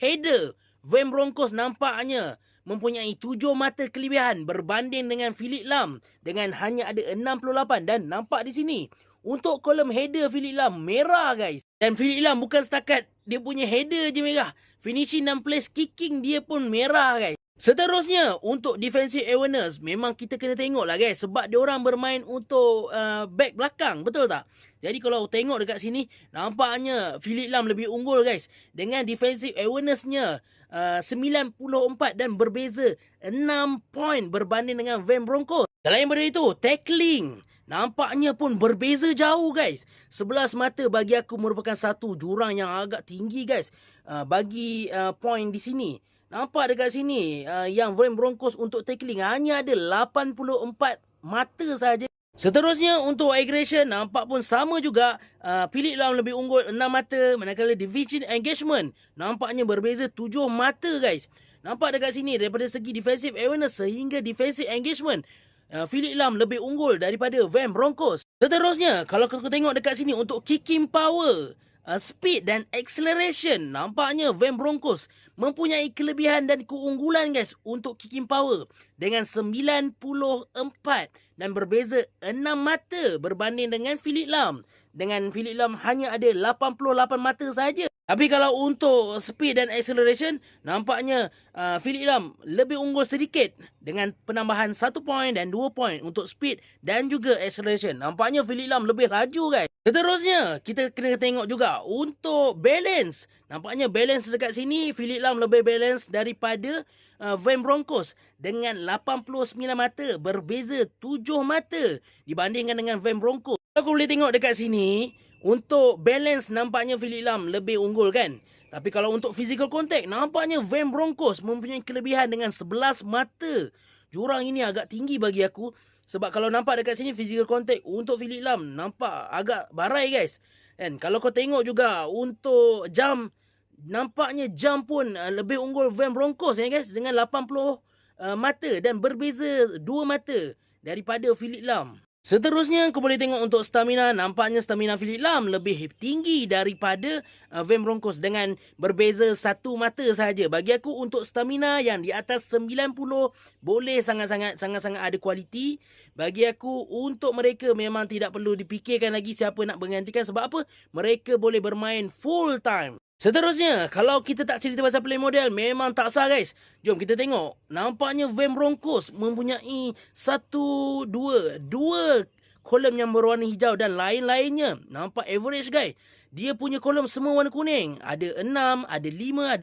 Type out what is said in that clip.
header, Van Bronckhorst nampaknya mempunyai 7 mata kelebihan berbanding dengan Phillip Lahm dengan hanya ada 68. Dan nampak di sini, untuk kolom header Phillip Lahm merah guys. Dan Phillip Lahm bukan setakat dia punya header je merah, finishing dan place kicking dia pun merah guys. Seterusnya, untuk defensive awareness, memang kita kena tengok lah guys, sebab diorang bermain untuk back belakang, betul tak? Jadi kalau tengok dekat sini, nampaknya Phillip Lahm lebih unggul guys, dengan defensive awareness-nya 94 dan berbeza 6 point berbanding dengan Van Bronckhorst. Selain daripada itu, tackling nampaknya pun berbeza jauh guys. 11 mata bagi aku merupakan satu jurang yang agak tinggi guys, bagi point di sini. Nampak dekat sini yang Van Bronckhorst untuk tackling hanya ada 84 mata saja. Seterusnya untuk aggression nampak pun sama juga. Phillip Lahm lebih unggul 6 mata, manakala division engagement nampaknya berbeza 7 mata guys. Nampak dekat sini daripada segi defensive awareness sehingga defensive engagement, Phillip Lahm lebih unggul daripada Van Bronckhorst. Seterusnya, kalau kita tengok dekat sini untuk kicking power, speed dan acceleration, nampaknya Van Bronckhorst mempunyai kelebihan dan keunggulan guys untuk kicking power dengan 94 dan berbeza 6 mata berbanding dengan Phillip Lahm. Dengan Phillip Lahm hanya ada 88 mata saja. Tapi kalau untuk speed dan acceleration, nampaknya Phillip Lahm lebih unggul sedikit dengan penambahan 1 point dan 2 point untuk speed dan juga acceleration. Nampaknya Phillip Lahm lebih laju guys. Seterusnya, kita kena tengok juga untuk balance. Nampaknya balance dekat sini, Phillip Lahm lebih balance daripada Van Bronckhorst dengan 89 mata, berbeza 7 mata dibandingkan dengan Van Bronckhorst. Aku boleh tengok dekat sini, untuk balance nampaknya Phillip Lahm lebih unggul kan. Tapi kalau untuk physical contact, nampaknya Van Bronckhorst mempunyai kelebihan dengan 11 mata. Jurang ini agak tinggi bagi aku. Sebab kalau nampak dekat sini physical contact untuk Phillip Lahm nampak agak barai guys. Dan kalau kau tengok juga untuk jump, nampaknya jump pun lebih unggul Van Bronckhorst ya guys, dengan 80 mata dan berbeza 2 mata daripada Phillip Lahm. Seterusnya, kau boleh tengok untuk stamina. Nampaknya stamina Phillip Lahm lebih tinggi daripada Van Bronckhorst dengan berbeza 1 mata sahaja. Bagi aku untuk stamina yang di atas 90 boleh sangat-sangat ada kualiti. Bagi aku untuk mereka memang tidak perlu dipikirkan lagi siapa nak menggantikan. Sebab apa? Mereka boleh bermain full time. Seterusnya, kalau kita tak cerita pasal play model, memang tak sah guys. Jom kita tengok. Nampaknya Van Bronckhorst mempunyai dua kolom yang berwarna hijau dan lain-lainnya. Nampak average guys. Dia punya kolom semua warna kuning. Ada 6, ada 5, ada